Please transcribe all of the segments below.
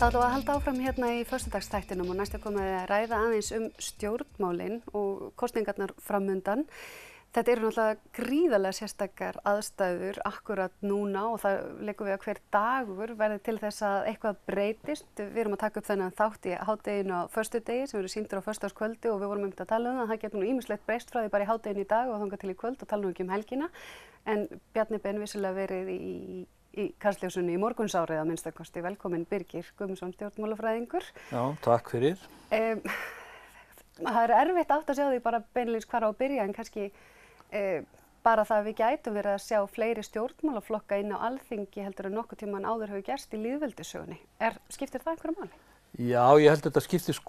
Það ætlum að halda áfram hérna í föstudagsþættinum og næst komið að ræða aðeins stjórnmálin og kosningarnar framundan. Þetta eru náttúrulega gríðarlega sérstakar aðstæður akkurat núna og það liggur við að hver dagur verði til þess að eitthvað breytist. Við erum að taka upp þennan þátt í hádeginu á föstudegi sem eru sýndur á föstudagskvöldi og við vorum að tala um það. Það getur nú ýmislegt breyst frá því bara í hádeginu í dag og þangað til í kvöld og tala nú ekki um helgina. En Bjarni Ben vissulega verið í Kastljósinu í morgunsárið að minnstakosti. Velkomin Birgir Guðmundsson, stjórnmálafræðingur. Já, takk fyrir. Það erfitt átt að sjá því bara beinlínis hvar á að byrja en kannski bara það að við gætum verið að sjá fleiri stjórnmálaflokka inn á Alþingi heldur en nokkuð tímann áður hefur gerst í lýðveldissögunni. Skiptir það einhverju máli? Já, ég held að þetta skiptir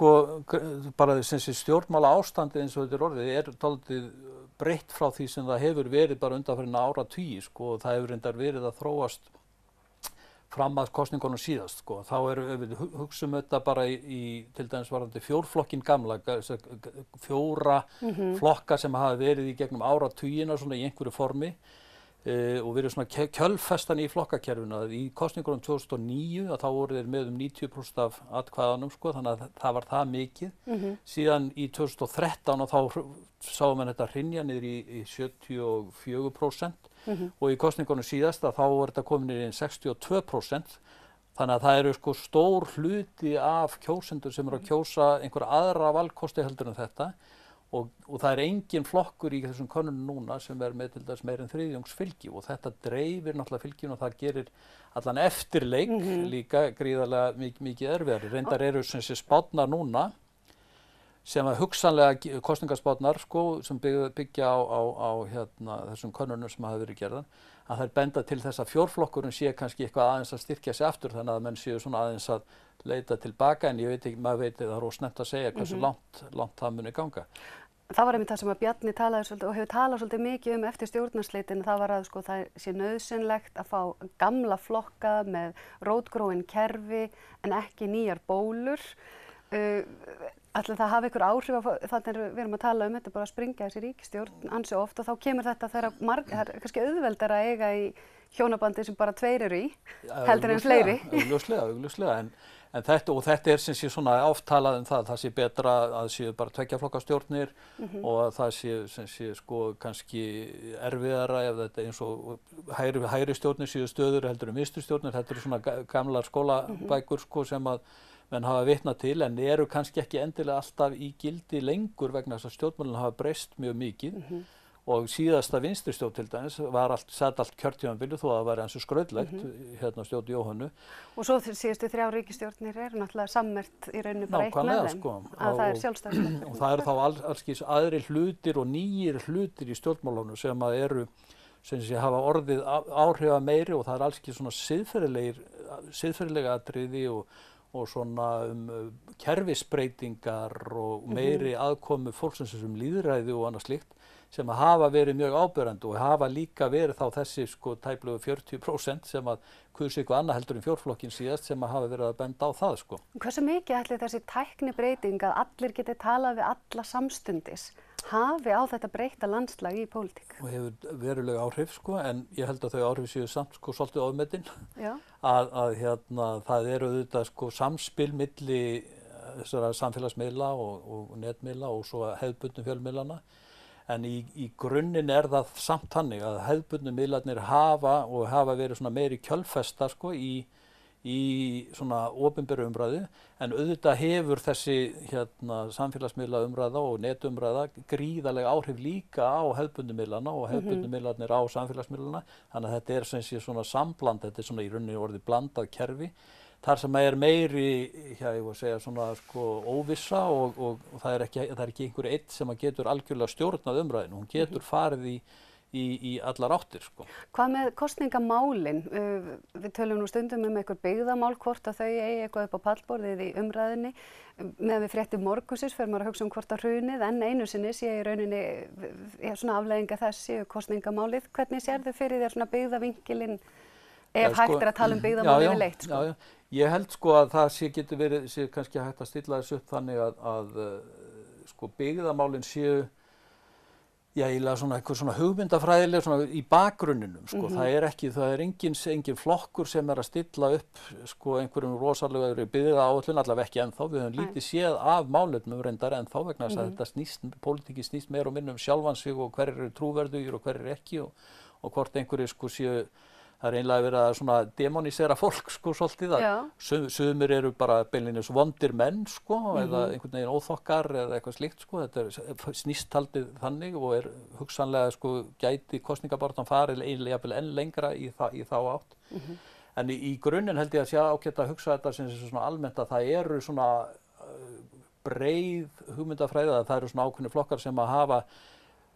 bara þessi stjórnmála ástandi eins og þetta orðið dálítið breytt frá því sem það hefur verið bara undanfarin áratugi og það hefur reyndar verið að þróast fram að kosningunum síðast Þá við hugsum þetta bara til dæmis varðandi fjórflokkin gamla, fjóra flokka sem hafa verið í gegnum áratugina svona í einhverju formi og verið svona kjölfestan í flokkakerfinu. Í kosningunum 2009 þá voru þeir með 90% af atkvæðanum þannig að það var það mikið. Síðan í 2013 og þá sáum við þetta hrynja niður í 74% og í kosningunum síðast þá voru þetta komin niður í 62%. Þannig að það eru stór hluti af kjósendur sem eru að kjósa einhverja aðra valkosti heldur en þetta. Og það engin flokkur í þessum könnunum núna sem með til dæmis meira en þriðjungs fylgi og þetta dreifir náttúrulega fylginu og það gerir allan eftirleik líka gríðarlega mikið erfiðari. Reyndar eru þessi spátnar núna sem að hugsanlega kosningaspátnar sem byggja á þessum könnunum sem hafa verið gerðar að þær benda til þess að fjórflokkurinn sé kannski eitthvað aðeins að styrkja sig aftur þannig að menn séu svona aðeins að leita tilbaka en ég veit ekki, maður veit það er snemmt að segja hversu langt það muni ganga. Það var einmitt það sem að Bjarni talaði svolítið og hefur talað svolítið mikið eftir stjórnarslitin. Það var að það sé nauðsynlegt að fá gamla flokka með rótgróin kerfi en ekki nýjar bólur. Ætli það hafi einhver áhrif á þannig við erum að tala þetta bara að springa þessi ríkisstjórn ansi oft og þá kemur þetta þegar það er kannski auðveldara að eiga í hjónabandi sem bara tveir eru í heldur en fleiri. Augljóslega. En þetta sem sé svona oft talað það sé betra að séu bara tveggjaflokkastjórnir og að það sé kannski erfiðara ef þetta eins og hægri stjórnir séu stöður heldur en vinstri stjórnir. Þetta eru svona gamlar skólabækur sem að menn hafa vitnað til en eru kannski ekki endilega alltaf í gildi lengur vegna þess að stjórnmálin hafa breyst mjög mikið og síðasta vinstri stjórn til dæmis sat allt kjörtímabilið þó að það væri eins og skraudlegt stjórn Jóhönnu. Og svo síðustu 3 ríkisstjórnir eru náttúrulega sammerkt í rauninu bara eitt með þeim að það er sjálfstæðisflokkur. Og það eru þá alls aðri hlutir og nýjir hlutir í stjórnmálunum sem að eru sem sé hafa orðið áhrifameiri og það er alls svona siðferðilega atriði og svona kerfisbreytingar og meiri aðkomu fólksins sem lýðræði og annað slíkt sem að hafa verið mjög áberandi og hafa líka verið þá þessi tæplega 40% sem að kusu eitthvað annað heldur en fjórflokkin síðast sem að hafa verið að benda á það Hversu mikið ætli þessi tæknibreyting að allir geti talað við alla samstundis hafi á þetta breytta landslag í pólitík? Og hefur verulega áhrif en ég held að þau áhrif séu samt svolítið ofmetin að það eru auðvitað samspil milli þessara samfélagsmiðla og netmiðla og svo hefðbundnu fjölmiðlana en í grunninn það samt þannig að hefðbundnu miðlarnir hafa verið svona meiri kjölfesta í svona opinberu umræðu en auðvitað hefur þessi samfélagsmiðla umræða og netumræða gríðarlega áhrif líka á hefðbundnu miðlana og hefðbundnu miðlarnir á samfélagsmiðlana þannig að þetta sem sé svona sambland, þetta svona í rauninni orðið blandað kerfi þar sem meiri, ég voru að segja svona óvissa og það er ekki einhver einn sem getur algjörlega stjórnað umræðinu, hún getur farið í allar áttir Hvað með kosningamálin? Við tölum nú stundum einhver byggðamál hvort að þau eigi eitthvað upp á pallborðið í umræðinni með við fréttum morgunsins fyrir maður að hugsa hvort að hrunið en einu sinni sé í rauninni svona afleiðinga þess séu kosningamálið. Hvernig sérðu fyrir þér svona byggðavinkilinn ef hægt að tala byggðamál yfirleitt Já. Ég held að það getur verið kannski hægt að stilla þessu upp þannig að byggðamálin séu Já, eiginlega svona eitthvað svona hugmyndafræðileg svona í bakgrunninum, sko. Það er engin flokkur sem að stilla upp, sko, einhverjum rosalega byggðaáætlun, allavega ekki ennþá. Við höfum lítið séð af málefnum reyndar ennþá vegna þess að þetta pólitíkin snýst meira og minna sjálfan sig og hverjir eru trúverðugir og hverjir ekki og hvort einhverjir, sko, séu. Það er einlega verið að svona demonísera fólk, sko, svolítið að sumir eru bara beinlínis vondir menn, sko, eða einhvern veginn óþokkar eða eitthvað slíkt, sko. Þetta er snýsthaldið þannig og er hugsanlega, sko, gæti kosningabaráttan farið eiginlega jafnvel enn lengra í þá átt. En í grunninn held ég að sé ágætt að hugsa þetta sem svona almennt að það eru svona breið hugmyndafræði, að það eru svona ákveðnir flokkar sem að hafa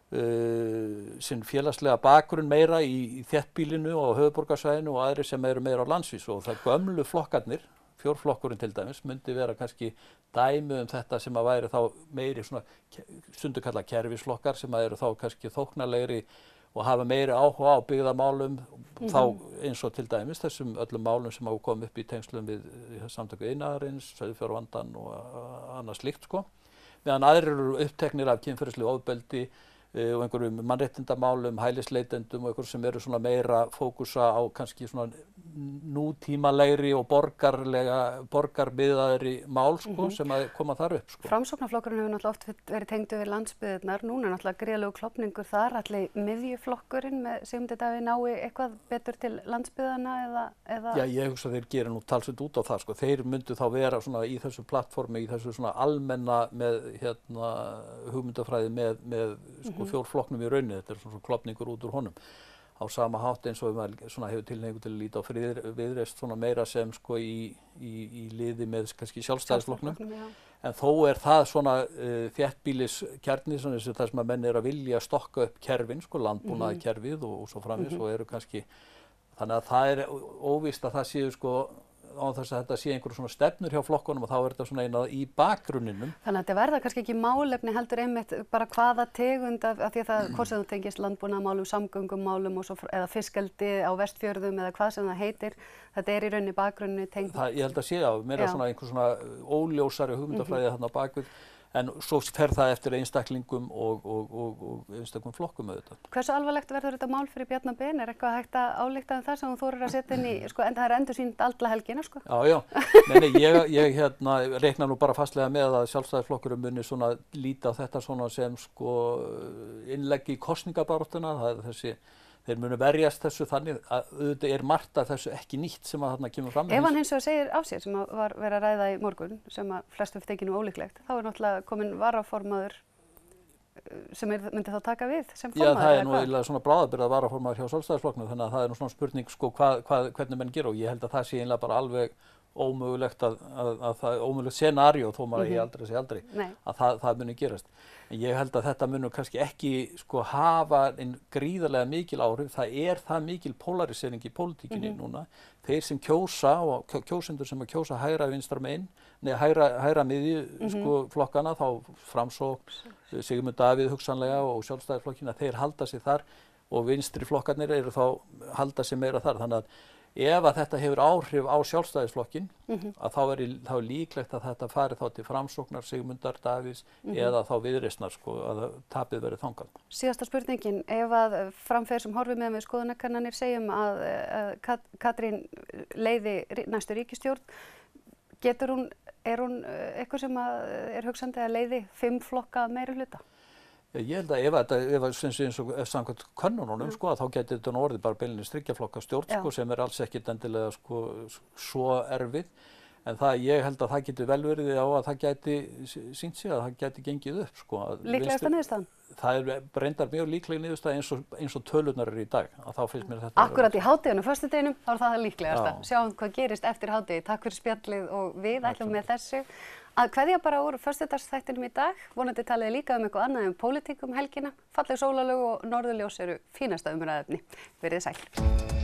sinn félagslega bakgrunn meira í þéttbýlinu og höfuðborgarsvæðinu og aðrir sem eru meira á landsvísu og það gömlu flokkarnir, fjórflokkurinn til dæmis, myndi vera kannski dæmi þetta sem að væri þá meiri svona stundum kallað kerfisflokkar sem að eru þá kannski þóknarlegri og hafa meiri áhuga á byggðamálum þá eins og til dæmis þessum öllum málum sem hafa komið upp í tengslum við samtöku iðnaðarins, sauðfjárvandann og annað slíkt, sko. Meðan aðrir eru uppteknir af kynferðislegu ofbeldi og einhverjum mannréttindamálum, hælisleitendum og einhverjum sem eru svona meira fókusa á kannski svona nútímalegri og borgarmiðaðri mál, sko, sem að koma þar upp, sko. Framsóknarflokkurinn hefur náttúrulega oft verið tengdur við landsbyggðirnar, núna er náttúrulega gríðarlegur klofningur þar, allir miðjuflokkurinn með Sigmundi Davíð nái eitthvað betur til landsbyggðanna eða? Já, ég hugsa að þeir gera nú talsveit út á það, sko. Þeir myndu þá vera svona í þessu plattformi, í þessu svona almenna með hugmyndafræði með sko fjórflokknum í rauninni, þetta er svona klofningur út úr honum. Á sama hátt eins og maður svona hefur tilhneigingu til að líta á Viðreisn svona meira sem, sko, í liði með kannski Sjálfstæðisflokknum. En þó er það svona þéttbýliskjarni, svona það sem að menn eru að vilja stokka upp kerfin, sko, landbúnaðarkerfið og svo framvegis og eru kannski, þannig að það er óvíst að það séu, sko, á þess að þetta sé einhverjum svona stefnur hjá flokkunum og þá er þetta svona einað í bakgrunninum. Þannig að þetta verða kannski ekki málefni heldur einmitt bara hvaða tegund af því að það hvort sem þú tengist landbúnaðarmálum, samgöngumálum eða fiskeldi á Vestfjörðum eða hvað sem það heitir, þetta er í rauninni bakgrunni tengt. Ég held að sé meira svona einhver svona óljósari hugmyndafræði þarna bakvið. En svo fer það eftir einstaklingum og einstaklingum flokkum auðvitað. Hversu alvarlegt verður þetta mál fyrir Bjarna Ben? Er eitthvað hægt að álykta það sem þú þorir að setja inn í, sko, en það er endursýnt alla helgina, sko? Já. Nei, ég reikna nú bara fastlega með að Sjálfstæðisflokkurinn muni svona líta á þetta svona sem, sko, innlegg í kosningabaráttuna, það er þeir munu verjast þessu þannig að auðvitað er margt af þessu ekki nýtt sem að þarna kemur fram. Ef hann hins vegar segir af sér sem var verið að ræða í morgun, sem að flestum þykir nú ólíklegt, þá er náttúrulega komin varaformaður sem myndi þá taka við sem formaður. Já, það er nú eiginlega svona bráðabirgða varaformaður hjá Sjálfstæðisflokknum, þannig að það er nú svona spurning, sko, hvernig menn gera og ég held að það sé eiginlega bara alveg ómögulegt að það er ómögulegt scenaríó þó maður eigi aldrei að segja aldrei að það muni gerast. En ég held að þetta muni kannski ekki, sko, hafa einn gríðarlega mikil áhrif. Það er það mikil polarisering í pólitíkinni núna. Þeir sem kjósa og kjósendur sem að kjósa hægra vinstra megin, hægra miðju, sko, flokkana, þá Framsókn, Sigmund Davíð hugsanlega og Sjálfstæðisflokkina, þeir halda sig þar og vinstri flokkarnir eru þá halda sig meira þar. Þannig að ef að þetta hefur áhrif á Sjálfstæðisflokkinn, að þá er líklegt að þetta fari þá til Framsóknar, Sigmundar, Davíðs eða þá Viðreisnar, sko, að tapið verið þangað. Síðasta spurningin, ef að framferð sem horfir með skoðanakannanir segjum að Katrín leiði næstu ríkisstjórn, er hún eitthvað sem er hugsandi að leiði 5 flokka meirihluta? Ég held að ef eins og samkvæmt könnununum, sko, að þá gæti þetta orðið bara beinlínis 3 flokka stjórn, sko, sem er alls ekkit endilega, sko, svo erfið. En ég held að það geti vel verið á að það gæti sýnt sig að það gæti gengið upp, sko. Líklegasta niðurstaðan? Það er reyndar mjög líkleg niðurstaða eins og tölurnar eru í dag. Að þá finnst mér þetta Akkúrat í hátíðinu, föstudeginum, þá er það líklegasta. Sjáum hvað gerist eftir hádegi. Takk fyrir spjallið og við ætlum með þessu að kveðja bara úr föstudagsþættinum í dag. Vonandi talið líka eitthvað annað pólitík helgina. Falleg sólarlög og norðurljós eru fínasta umræðuefni. Verið sæl.